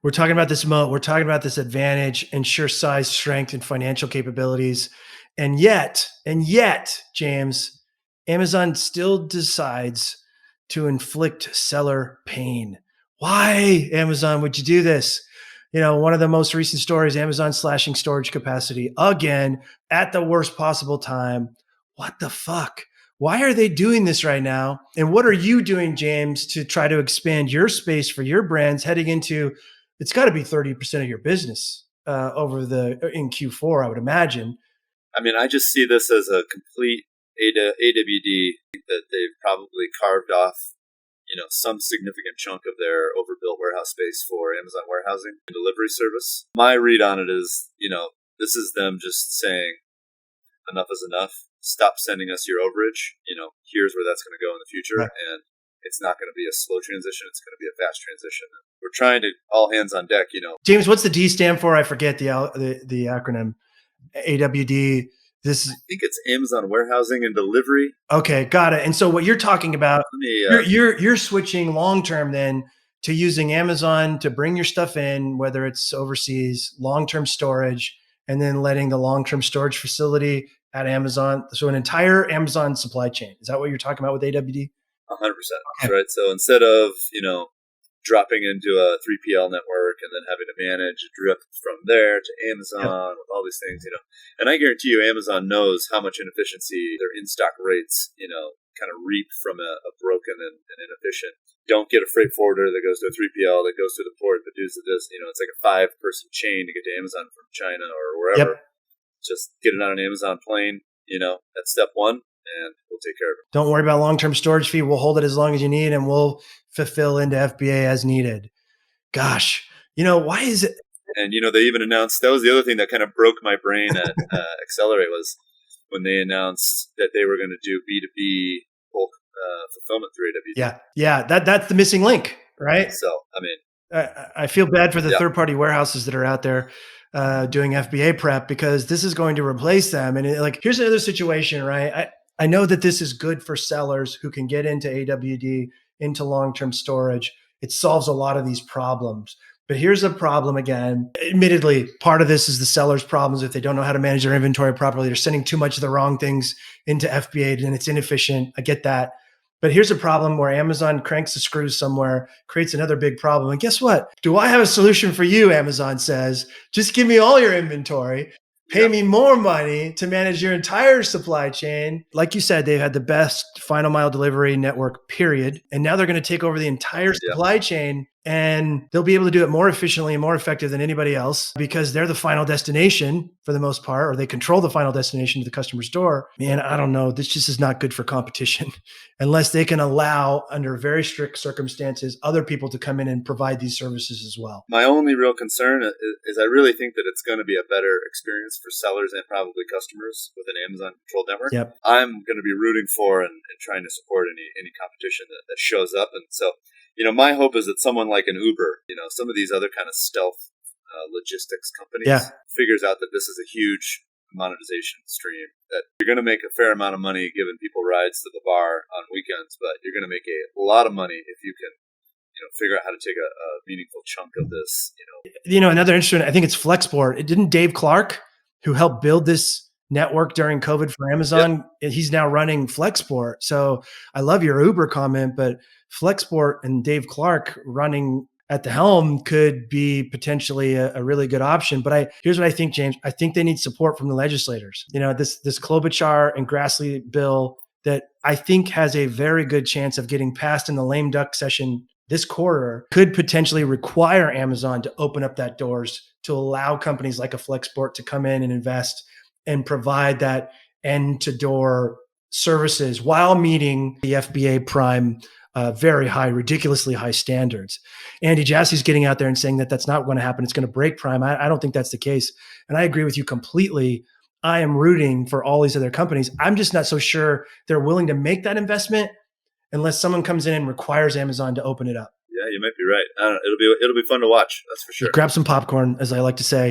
We're talking about this moat. We're talking about this advantage and sheer size, strength, and financial capabilities. And yet, James, Amazon still decides to inflict seller pain. Why, Amazon, would you do this? One of the most recent stories, Amazon slashing storage capacity again at the worst possible time. What the fuck? Why are they doing this right now? And what are you doing, James, to try to expand your space for your brands heading into, it's got to be 30% of your business in Q4, I would imagine. I mean, I just see this as a complete AWD that they've probably carved off, some significant chunk of their overbuilt warehouse space for Amazon warehousing and delivery service. My read on it is, this is them just saying enough is enough. Stop sending us your overage. Here's where that's going to go in the future. Right. And it's not going to be a slow transition. It's going to be a fast transition. We're trying to all hands on deck, James, what's the D stand for? I forget the acronym. AWD. I think it's Amazon warehousing and delivery. Okay, got it. And so what you're talking about, you're switching long term then to using Amazon to bring your stuff in, whether it's overseas, long term storage, and then letting the long term storage facility at Amazon. So an entire Amazon supply chain. Is that what you're talking about with AWD? 100%. Okay. Right. So instead of dropping into a 3PL network and then having to manage a drift from there to Amazon with all these things, And I guarantee you Amazon knows how much inefficiency their in-stock rates, kind of reap from a broken and inefficient. Don't get a freight forwarder that goes to a 3PL that goes to the port that does this. It's like a 5-person chain to get to Amazon from China or wherever. Yep. Just get it on an Amazon plane, that's step one. And we'll take care of it. Don't worry about long-term storage fee. We'll hold it as long as you need, and we'll fulfill into FBA as needed. Gosh, why is it? And, they even announced, that was the other thing that kind of broke my brain at Accelerate was when they announced that they were going to do B2B bulk fulfillment through AWD. Yeah. That's the missing link, right? So, I feel bad for the third-party warehouses that are out there doing FBA prep because this is going to replace them. And here's another situation, right? I know that this is good for sellers who can get into AWD, into long-term storage. It solves a lot of these problems. But here's a problem again. Admittedly, part of this is the seller's problems. If they don't know how to manage their inventory properly, they're sending too much of the wrong things into FBA and it's inefficient. I get that. But here's a problem where Amazon cranks the screws somewhere, creates another big problem. And guess what? Do I have a solution for you, Amazon says. Just give me all your inventory. Pay me more money to manage your entire supply chain. Like you said, they've had the best final mile delivery network, period. And now they're going to take over the entire supply chain and they'll be able to do it more efficiently and more effective than anybody else because they're the final destination for the most part, or they control the final destination to the customer's door. Man, I don't know. This just is not good for competition unless they can allow, under very strict circumstances, other people to come in and provide these services as well. My only real concern is I really think that it's going to be a better experience for sellers and probably customers with an Amazon controlled network. Yep. I'm going to be rooting for and trying to support any competition that shows up. And so, my hope is that someone like an Uber, some of these other kind of stealth logistics companies figures out that this is a huge monetization stream, that you're going to make a fair amount of money giving people rides to the bar on weekends, but you're going to make a lot of money if you can figure out how to take a meaningful chunk of this. Another interesting, I think it's Flexport. Didn't Dave Clark, who helped build this network during COVID for Amazon, he's now running Flexport. So I love your Uber comment, but Flexport and Dave Clark running at the helm could be potentially a really good option. But here's what I think, James. I think they need support from the legislators. This Klobuchar and Grassley bill that I think has a very good chance of getting passed in the lame duck session this quarter could potentially require Amazon to open up that doors to allow companies like a Flexport to come in and invest and provide that end-to-door services while meeting the FBA Prime very high, ridiculously high standards. Andy Jassy's getting out there and saying that that's not going to happen. It's going to break Prime. I don't think that's the case. And I agree with you completely. I am rooting for all these other companies. I'm just not so sure they're willing to make that investment unless someone comes in and requires Amazon to open it up. Yeah, you might be right. It'll be fun to watch. That's for sure. Grab some popcorn, as I like to say.